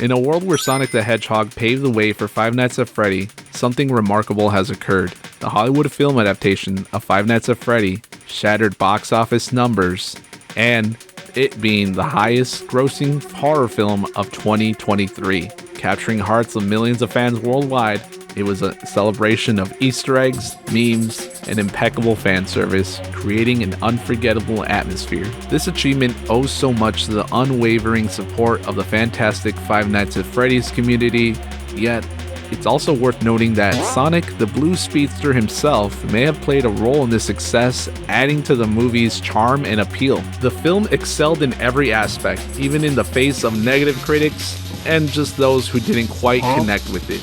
In a world where Sonic the Hedgehog paved the way for Five Nights at Freddy, something remarkable has occurred. The Hollywood film adaptation of Five Nights at Freddy shattered box office numbers, and it being the highest grossing horror film of 2023, capturing hearts of millions of fans worldwide. It was a celebration of Easter eggs, memes, and impeccable fan service, creating an unforgettable atmosphere. This achievement owes so much to the unwavering support of the fantastic Five Nights at Freddy's community, yet it's also worth noting that Sonic the Blue Speedster himself may have played a role in this success, adding to the movie's charm and appeal. The film excelled in every aspect, even in the face of negative critics and just those who didn't quite connect with it.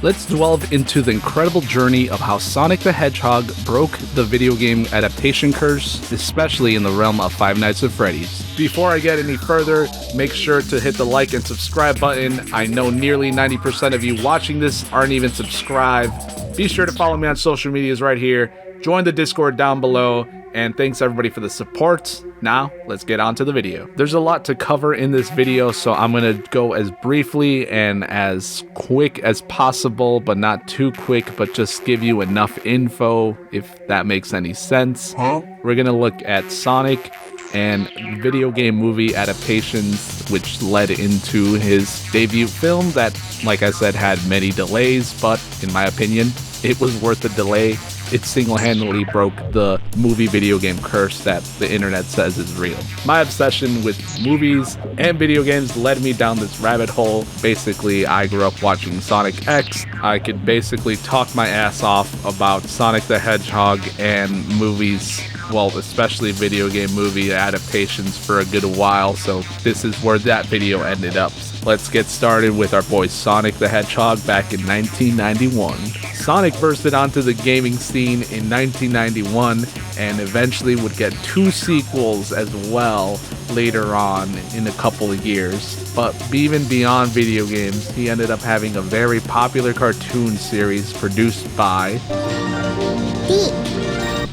Let's delve into the incredible journey of how Sonic the Hedgehog broke the video game adaptation curse, especially in the realm of Five Nights at Freddy's. Before I get any further, make sure to hit the like and subscribe button. I know nearly 90% of you watching this aren't even subscribed. Be sure to follow me on social medias right here. Join the Discord down below. And thanks everybody for the support. Now, let's get on to the video. There's a lot to cover in this video, so I'm going to go as briefly and as quick as possible, but not too quick, but just give you enough info, if that makes any sense. We're going to look at Sonic and video game movie adaptations, which led into his debut film that, like I said, had many delays, but in my opinion, it was worth the delay. It single-handedly broke the movie video game curse that the internet says is real. My obsession with movies and video games led me down this rabbit hole. Basically, I grew up watching Sonic X. I could basically talk my ass off about Sonic the Hedgehog and movies, well, especially video game movie adaptations for a good while, so this is where that video ended up. Let's get started with our boy Sonic the Hedgehog back in 1991. Sonic bursted onto the gaming scene in 1991 and eventually would get 2 sequels as well later on in a couple of years. But even beyond video games, he ended up having a very popular cartoon series produced by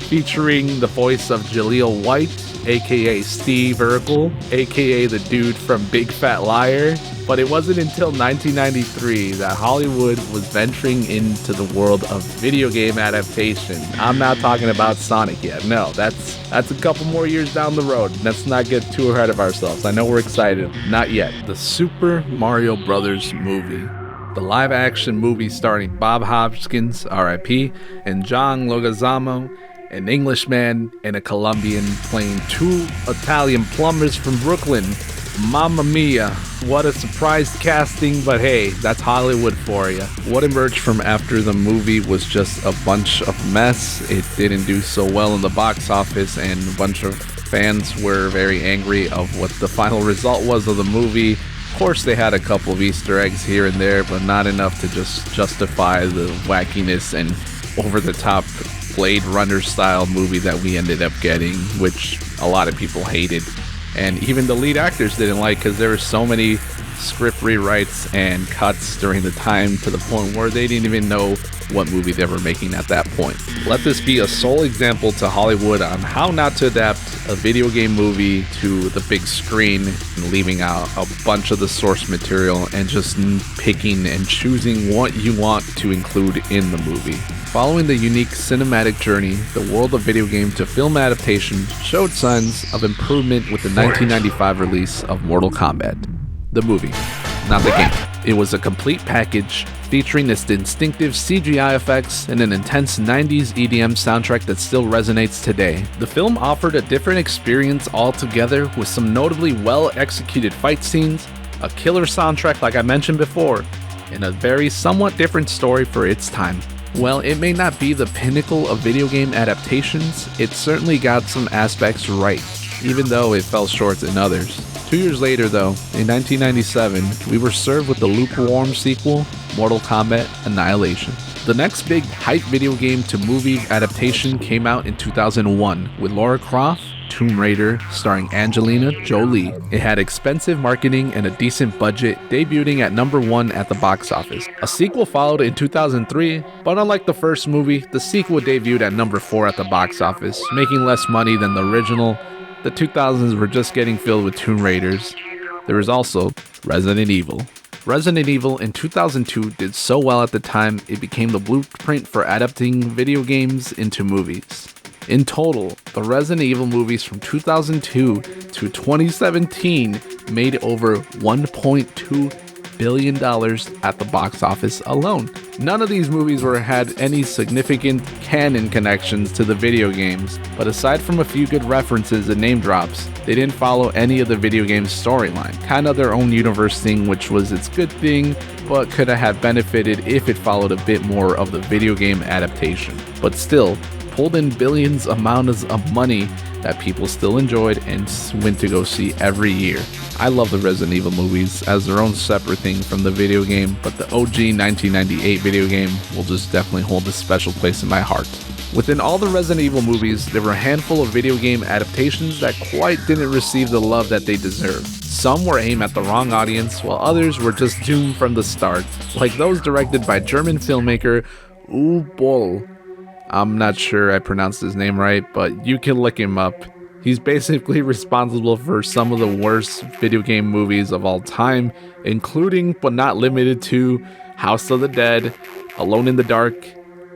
featuring the voice of Jaleel White, aka Steve Urkel, aka the dude from Big Fat Liar. But it wasn't until 1993 that Hollywood was venturing into the world of video game adaptation. I'm not talking about Sonic yet. No, that's a couple more years down the road. Let's not get too ahead of ourselves. I know we're excited. Not yet. The Super Mario Brothers movie. The live-action movie starring Bob Hoskins, R.I.P., and John Leguizamo, an Englishman and a Colombian, playing 2 Italian plumbers from Brooklyn. Mamma mia, what a surprise casting, but hey, that's Hollywood for you. What emerged from after the movie was just a bunch of mess. It didn't do so well in the box office, and a bunch of fans were very angry of what the final result was of the movie. Of course, they had a couple of Easter eggs here and there, but not enough to just justify the wackiness and over-the-top Blade Runner style movie that we ended up getting, which a lot of people hated. And even the lead actors didn't like, because there were so many script rewrites and cuts during the time, to the point where they didn't even know what movie they were making at that point. Let this be a sole example to Hollywood on how not to adapt a video game movie to the big screen, and leaving out a bunch of the source material and just picking and choosing what you want to include in the movie. Following the unique cinematic journey, the world of video game to film adaptation showed signs of improvement with the 1995 release of Mortal Kombat. The movie, not the game. It was a complete package featuring its distinctive CGI effects and an intense 90s EDM soundtrack that still resonates today. The film offered a different experience altogether, with some notably well-executed fight scenes, a killer soundtrack like I mentioned before, and a very somewhat different story for its time. While it may not be the pinnacle of video game adaptations, it certainly got some aspects right, even though it fell short in others. 2 years later though, in 1997, we were served with the lukewarm sequel, Mortal Kombat Annihilation. The next big hype video game to movie adaptation came out in 2001 with Lara Croft, Tomb Raider, starring Angelina Jolie. It had expensive marketing and a decent budget, debuting at number 1 at the box office. A sequel followed in 2003, but unlike the first movie, the sequel debuted at number 4 at the box office, making less money than the original. The 2000s were just getting filled with Tomb Raiders. There was also Resident Evil. Resident Evil in 2002 did so well at the time, it became the blueprint for adapting video games into movies. In total, the Resident Evil movies from 2002 to 2017 made over $1.2 billion at the box office alone. None of these movies had any significant canon connections to the video games, but aside from a few good references and name drops, they didn't follow any of the video game's storyline. Kind of their own universe thing, which was its good thing, but could have benefited if it followed a bit more of the video game adaptation. But still, pulled in billions amounts of money that people still enjoyed and went to go see every year. I love the Resident Evil movies as their own separate thing from the video game, but the OG 1998 video game will just definitely hold a special place in my heart. Within all the Resident Evil movies, there were a handful of video game adaptations that quite didn't receive the love that they deserved. Some were aimed at the wrong audience, while others were just doomed from the start, like those directed by German filmmaker Uwe Boll. I'm not sure I pronounced his name right, but you can look him up. He's basically responsible for some of the worst video game movies of all time, including but not limited to House of the Dead, Alone in the Dark,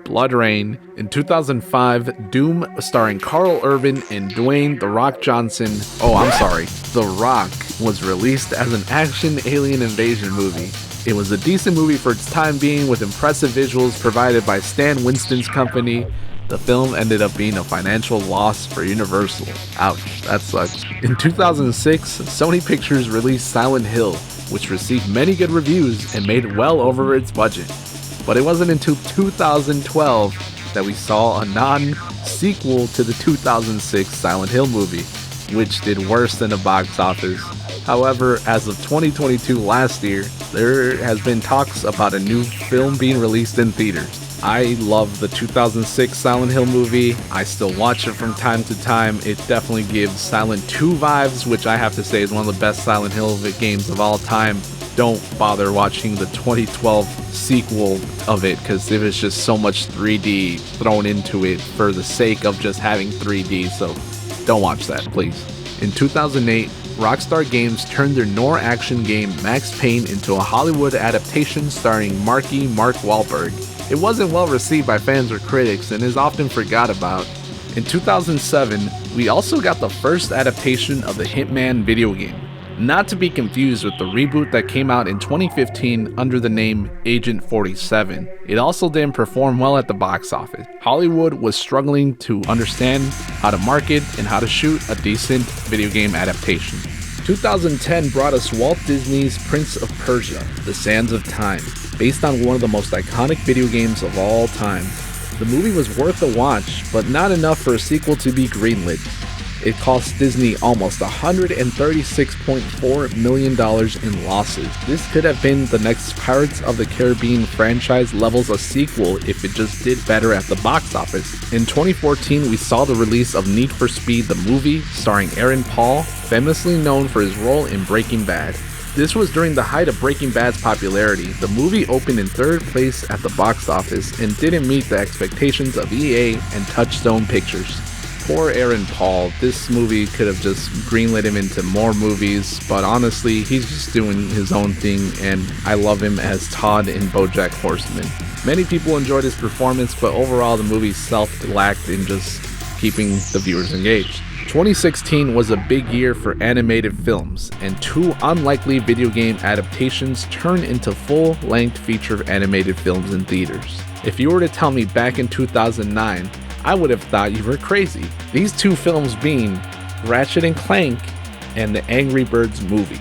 Blood Rain. In 2005, Doom starring Carl Urban and Dwayne "The Rock" Johnson, The Rock, was released as an action alien invasion movie. It was a decent movie for its time being, with impressive visuals provided by Stan Winston's company. The film ended up being a financial loss for Universal. Ouch, that sucks. In 2006, Sony Pictures released Silent Hill, which received many good reviews and made well over its budget. But it wasn't until 2012 that we saw a non-sequel to the 2006 Silent Hill movie, which did worse than the box office. However, as of 2022 last year, there has been talks about a new film being released in theaters. I love the 2006 Silent Hill movie. I still watch it from time to time. It definitely gives Silent 2 vibes, which I have to say is one of the best Silent Hill games of all time. Don't bother watching the 2012 sequel of it, because there was just so much 3D thrown into it for the sake of just having 3D, so don't watch that, please. In 2008, Rockstar Games turned their noir action game Max Payne into a Hollywood adaptation starring Mark Wahlberg. It wasn't well received by fans or critics and is often forgot about. In 2007, we also got the first adaptation of the Hitman video game, not to be confused with the reboot that came out in 2015 under the name Agent 47. It also didn't perform well at the box office. Hollywood was struggling to understand how to market and how to shoot a decent video game adaptation. 2010 brought us Walt Disney's Prince of Persia: The Sands of Time, based on one of the most iconic video games of all time. The movie was worth a watch, but not enough for a sequel to be greenlit. It cost Disney almost $136.4 million in losses. This could have been the next Pirates of the Caribbean franchise levels a sequel if it just did better at the box office. In 2014, we saw the release of Need for Speed the movie, starring Aaron Paul, famously known for his role in Breaking Bad. This was during the height of Breaking Bad's popularity. The movie opened in third place at the box office and didn't meet the expectations of EA and Touchstone Pictures. Poor Aaron Paul. This movie could have just greenlit him into more movies, but honestly, he's just doing his own thing, and I love him as Todd in BoJack Horseman. Many people enjoyed his performance, but overall the movie lacked in just keeping the viewers engaged. 2016 was a big year for animated films, and two unlikely video game adaptations turned into full-length feature animated films in theaters. If you were to tell me back in 2009, I would have thought you were crazy. These two films being Ratchet and Clank and the Angry Birds movie.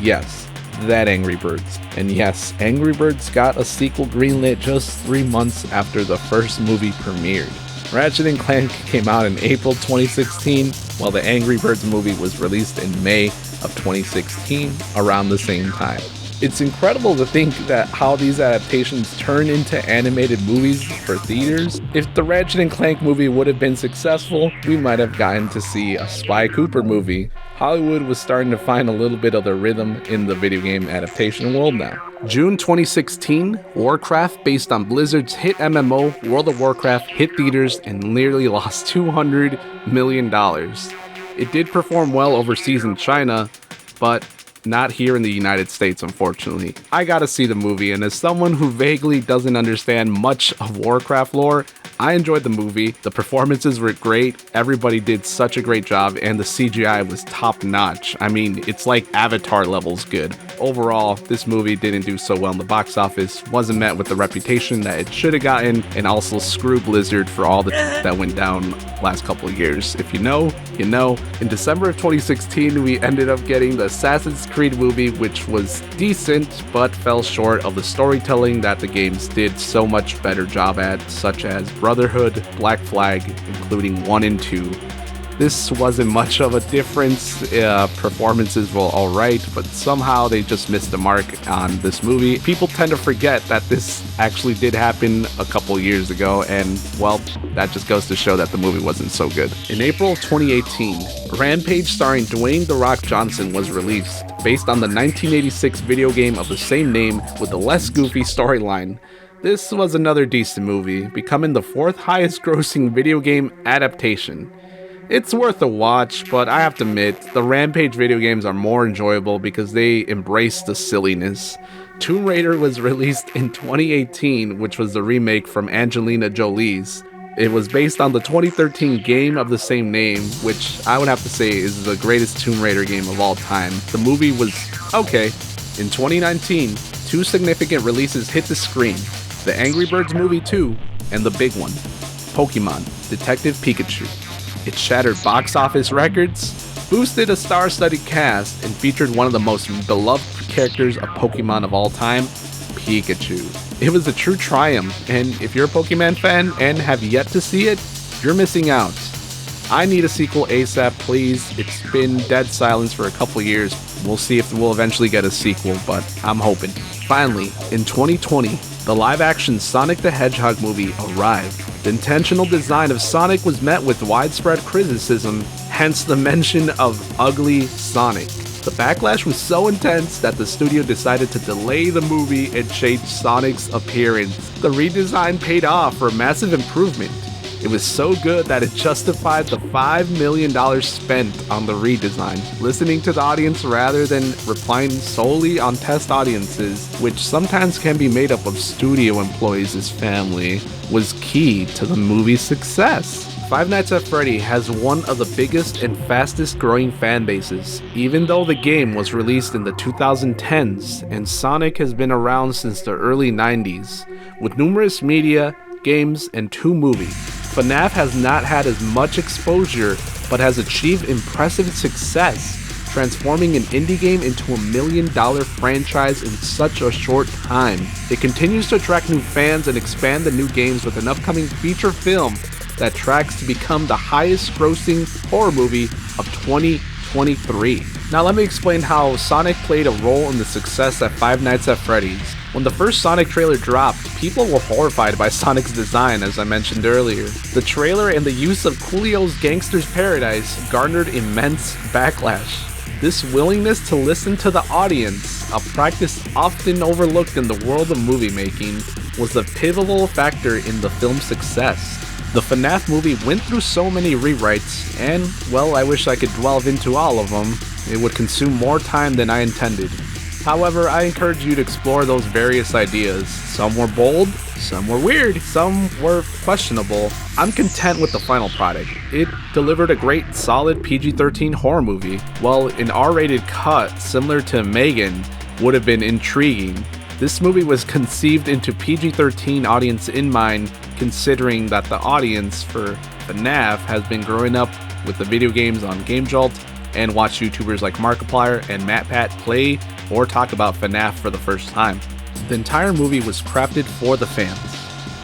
Yes, that Angry Birds. And yes, Angry Birds got a sequel greenlit just 3 months after the first movie premiered. Ratchet and Clank came out in April 2016, while the Angry Birds movie was released in May of 2016, around the same time. It's incredible to think that how these adaptations turn into animated movies for theaters. If the Ratchet and Clank movie would have been successful, we might have gotten to see a Spy Cooper movie. Hollywood was starting to find a little bit of the rhythm in the video game adaptation world now. June 2016, Warcraft, based on Blizzard's hit MMO World of Warcraft, hit theaters and nearly lost $200 million. It did perform well overseas in China, but not here in the United States, unfortunately. I gotta see the movie, and as someone who vaguely doesn't understand much of Warcraft lore, I enjoyed the movie. The performances were great, everybody did such a great job, and the CGI was top notch. I mean, it's like Avatar levels good. Overall, this movie didn't do so well in the box office, wasn't met with the reputation that it should have gotten, and also screw Blizzard for all the that went down last couple of years. If you know, you know. In December of 2016, we ended up getting the Assassin's Creed movie, which was decent, but fell short of the storytelling that the games did so much better job at, such as Brotherhood, Black Flag, including 1 and 2. This wasn't much of a difference. Performances were alright, but somehow they just missed the mark on this movie. People tend to forget that this actually did happen a couple years ago, and well, that just goes to show that the movie wasn't so good. In April of 2018, Rampage starring Dwayne "The Rock" Johnson was released, based on the 1986 video game of the same name with a less goofy storyline. This was another decent movie, becoming the 4th highest grossing video game adaptation. It's worth a watch, but I have to admit, the Rampage video games are more enjoyable because they embrace the silliness. Tomb Raider was released in 2018, which was the remake from Angelina Jolie's. It was based on the 2013 game of the same name, which I would have to say is the greatest Tomb Raider game of all time. The movie was okay. In 2019, 2 significant releases hit the screen: the Angry Birds movie 2 and the big one, Pokemon Detective Pikachu. It shattered box office records, boosted a star-studded cast, and featured one of the most beloved characters of Pokemon of all time, Pikachu. It was a true triumph, and if you're a Pokemon fan and have yet to see it, you're missing out. I need a sequel ASAP, please. It's been dead silence for a couple years. We'll see if we'll eventually get a sequel, but I'm hoping. Finally, in 2020, the live-action Sonic the Hedgehog movie arrived. The intentional design of Sonic was met with widespread criticism, hence the mention of Ugly Sonic. The backlash was so intense that the studio decided to delay the movie and change Sonic's appearance. The redesign paid off for a massive improvement. It was so good that it justified the $5 million spent on the redesign. Listening to the audience rather than relying solely on test audiences, which sometimes can be made up of studio employees as family, was key to the movie's success. Five Nights at Freddy has one of the biggest and fastest growing fan bases, even though the game was released in the 2010s and Sonic has been around since the early 90s, with numerous media, games, and 2 movies. FNAF has not had as much exposure, but has achieved impressive success, transforming an indie game into a $1 million franchise in such a short time. It continues to attract new fans and expand the new games with an upcoming feature film that tracks to become the highest grossing horror movie of 2023. Now let me explain how Sonic played a role in the success at Five Nights at Freddy's. When the first Sonic trailer dropped, people were horrified by Sonic's design, as I mentioned earlier. The trailer and the use of Coolio's Gangster's Paradise garnered immense backlash. This willingness to listen to the audience, a practice often overlooked in the world of movie making, was a pivotal factor in the film's success. The FNAF movie went through so many rewrites, and, well, I wish I could delve into all of them. It would consume more time than I intended. However, I encourage you to explore those various ideas. Some were bold, some were weird, some were questionable. I'm content with the final product. It delivered a great, solid PG-13 horror movie, while an R-rated cut similar to Megan would have been intriguing. This movie was conceived into PG-13 audience in mind, considering that the audience for FNAF has been growing up with the video games on GameJolt and watch YouTubers like Markiplier and MatPat play or talk about FNAF for the first time. The entire movie was crafted for the fans.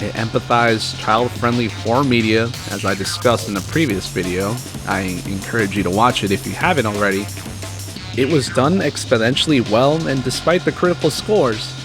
It empathized child-friendly horror media, as I discussed in a previous video. I encourage you to watch it if you haven't already. It was done exponentially well, and despite the critical scores,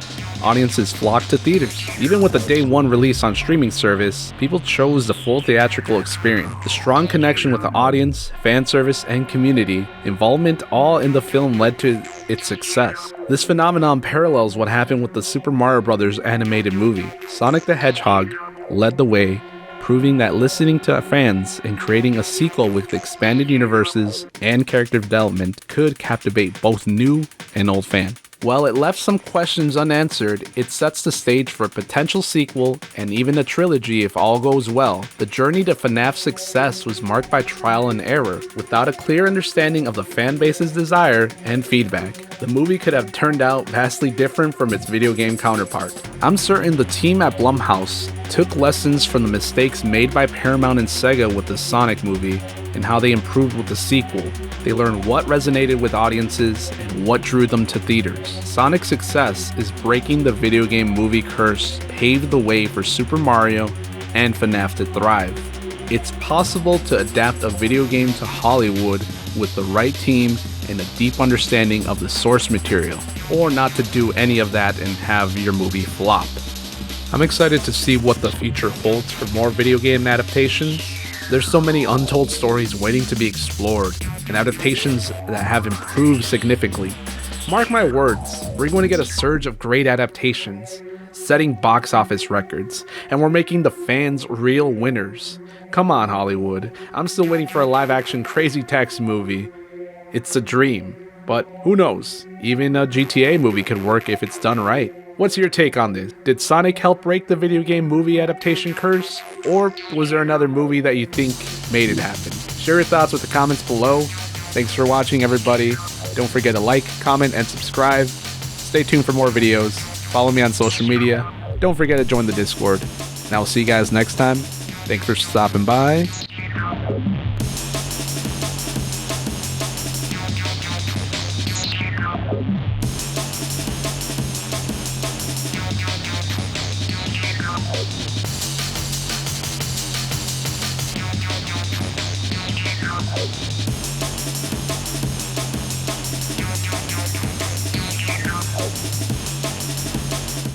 audiences flocked to theaters. Even with the day 1 release on streaming service, people chose the full theatrical experience. The strong connection with the audience, fan service, and community involvement all in the film led to its success. This phenomenon parallels what happened with the Super Mario Bros. Animated movie. Sonic the Hedgehog led the way, proving that listening to fans and creating a sequel with expanded universes and character development could captivate both new an old fan. While it left some questions unanswered, it sets the stage for a potential sequel and even a trilogy if all goes well. The journey to FNAF's success was marked by trial and error, without a clear understanding of the fanbase's desire and feedback. The movie could have turned out vastly different from its video game counterpart. I'm certain the team at Blumhouse took lessons from the mistakes made by Paramount and Sega with the Sonic movie and how they improved with the sequel. They learned what resonated with audiences and what drew them to theaters. Sonic's success is breaking the video game movie curse, paved the way for Super Mario and FNAF to thrive. It's possible to adapt a video game to Hollywood with the right team and a deep understanding of the source material, or not to do any of that and have your movie flop. I'm excited to see what the future holds for more video game adaptations. There's so many untold stories waiting to be explored, and adaptations that have improved significantly. Mark my words, we're going to get a surge of great adaptations, setting box office records, and we're making the fans real winners. Come on, Hollywood. I'm still waiting for a live-action Crazy Taxi movie. It's a dream, but who knows? Even a GTA movie could work if it's done right. What's your take on this? Did Sonic help break the video game movie adaptation curse? Or was there another movie that you think made it happen? Share your thoughts with the comments below. Thanks for watching, everybody. Don't forget to like, comment, and subscribe. Stay tuned for more videos. Follow me on social media. Don't forget to join the Discord. And I will see you guys next time. Thanks for stopping by.